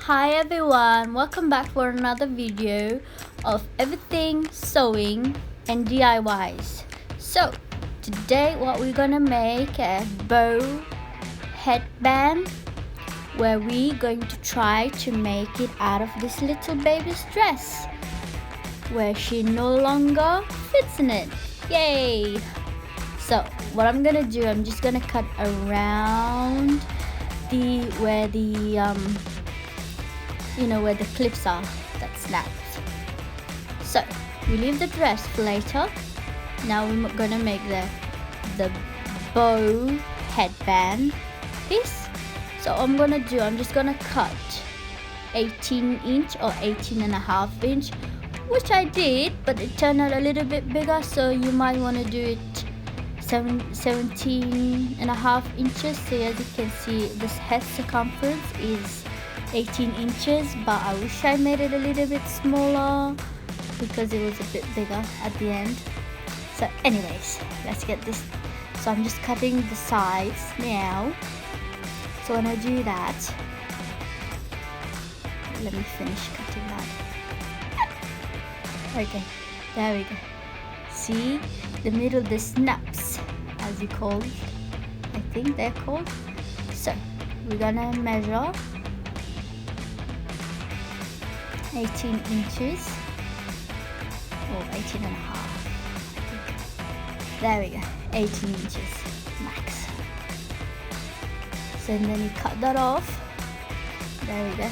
Hi everyone, welcome back for another video of everything sewing and DIYs. So today what we're gonna make a bow headband where we're going to try to make it out of this little baby's dress where she no longer fits in it. Yay! So what I'm gonna do, I'm just gonna cut around where the clips are that snapped. So we leave the dress for later. Now we're gonna make the bow headband piece. So I'm just gonna cut 18-inch or 18.5-inch, which I did, but it turned out a little bit bigger, so you might want to do it 17.5 inches. So as you can see, this head circumference is 18 inches, but I wish I made it a little bit smaller because it was a bit bigger at the end. So anyways, let's get this. So I'm just cutting the sides now. So when I do that, let me finish cutting that. Okay, there we go. See the middle, the snaps, as you call it, I think they're called. So we're gonna measure 18 inches or 18 and a half, I think. There we go, 18 inches max. So then you cut that off. There we go.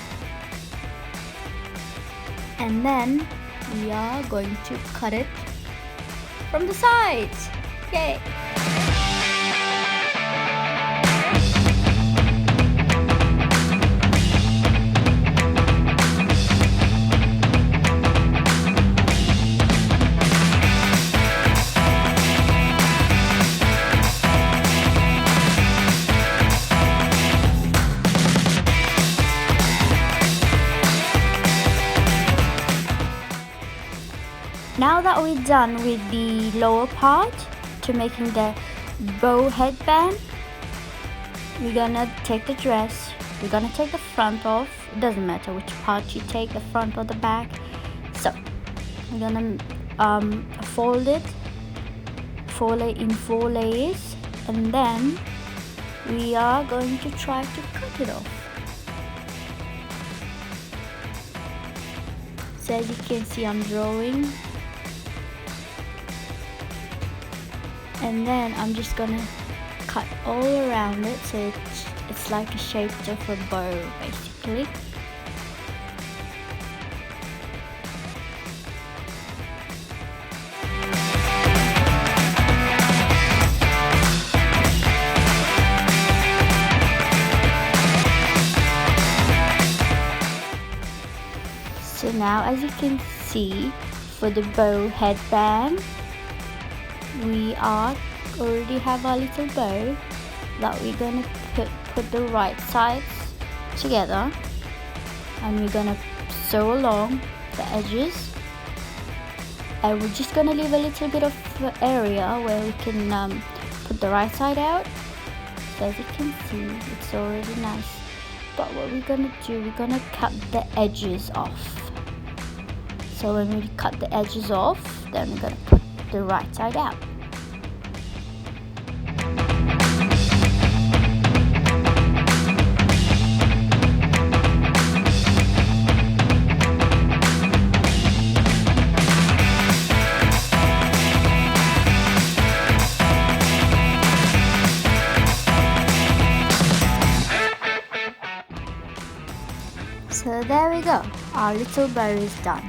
And then we are going to cut it from the sides. Yay! Now that we're done with the lower part to making the bow headband, we're gonna take the dress, we're gonna take the front off. It doesn't matter which part you take, the front or the back. So we're gonna fold it in 4 layers, and then we are going to try to cut it off. So as you can see, I'm drawing. And then I'm just gonna cut all around it, so it's like a shape of a bow basically. So now as you can see, for the bow headband, we already have our little bow that we're gonna put the right sides together, and we're gonna sew along the edges, and we're just gonna leave a little bit of area where we can put the right side out. So as you can see, it's already nice, but what we're gonna do, we're gonna cut the edges off. So when we cut the edges off, then we're gonna put the right side out. So there we go, our little bow is done.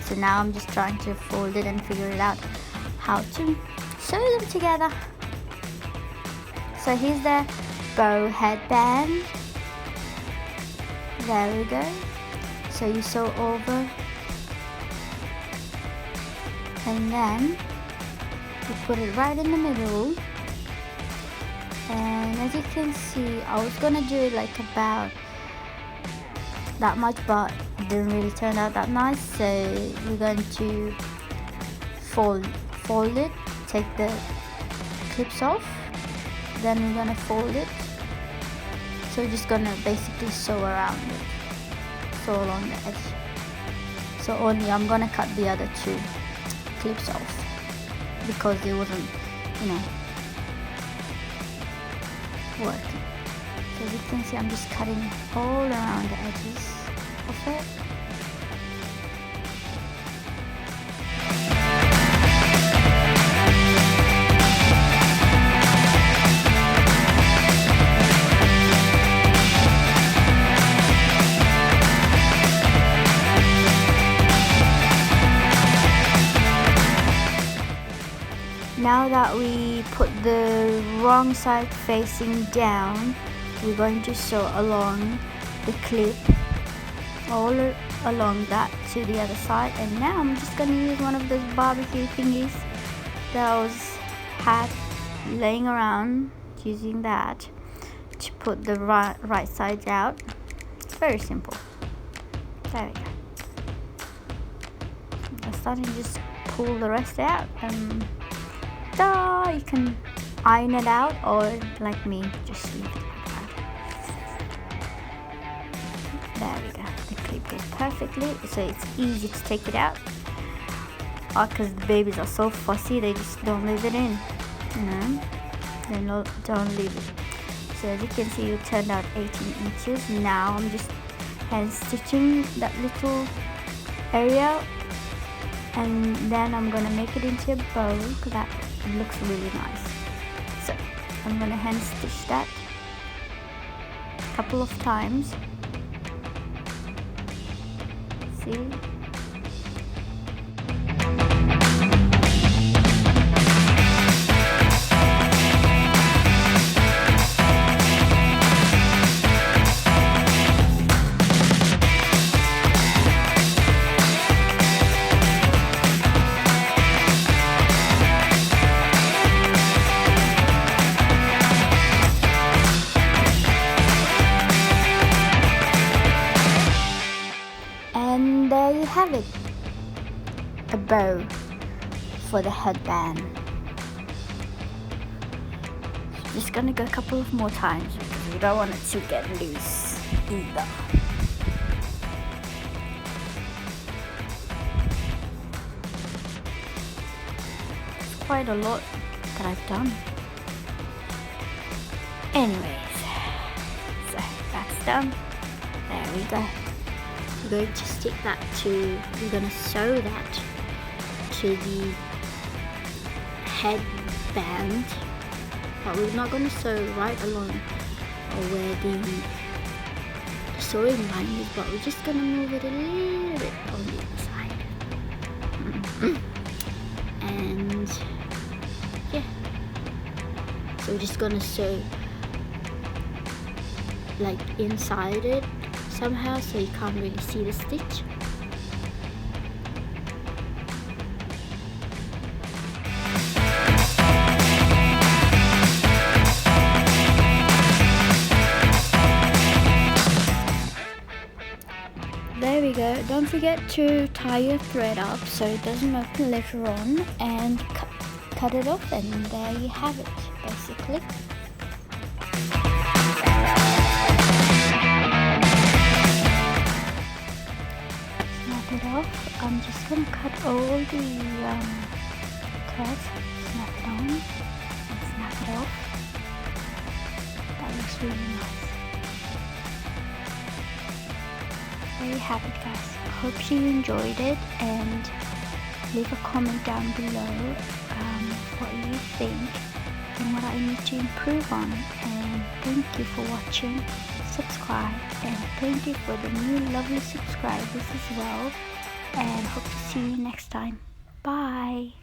So now I'm just trying to fold it and figure it out how to sew them together. So here's the bow headband. There we go. So you sew over, and then you put it right in the middle. And as you can see, I was gonna do it like about that much, but it didn't really turn out that nice. So we're going to fold it, take the clips off, then we're gonna fold it. So we're just gonna basically sew around it. also along the edge. So only I'm gonna cut the other two clips off because it wasn't, you know, working. So as you can see, I'm just cutting all around the edges of it. Now that we put the wrong side facing down, we're going to sew along the clip all along that to the other side. And now I'm just going to use one of those barbecue thingies that I had laying around, using that to put the right side out. Very simple. There we go. I'm starting to just pull the rest out, and you can iron it out, or like me, just leave it like that. There we go. The clip goes perfectly, so it's easy to take it out. Because the babies are so fussy, they just don't leave it in, you know. They don't leave it. So as you can see, it turned out 18 inches. Now I'm just hand stitching that little area, and then I'm gonna make it into a bow because that looks really nice. So I'm gonna hand stitch that a couple of times. See? And there you have it, a bow for the headband. Just gonna go a couple of more times because we don't want it to get loose either. It's quite a lot that I've done. Anyways, so that's done. There we go. We're going to stick that to, we're going to sew that to the headband, but we're not going to sew right along where the sewing line is, but we're just going to move it a little bit on the other side. And yeah, so we're just going to sew like inside it somehow, so you can't really see the stitch. There we go. Don't forget to tie your thread up so it doesn't open later on, and cut it off, and there you have it, basically. Off. I'm just gonna cut all the threads, snap it on, and snap it off. That looks really nice. There you have it, guys. Hope you enjoyed it, and leave a comment down below what you think and what I need to improve on. And thank you for watching. Subscribe, and thank you for the new lovely subscribers as well, and hope to see you next time. Bye.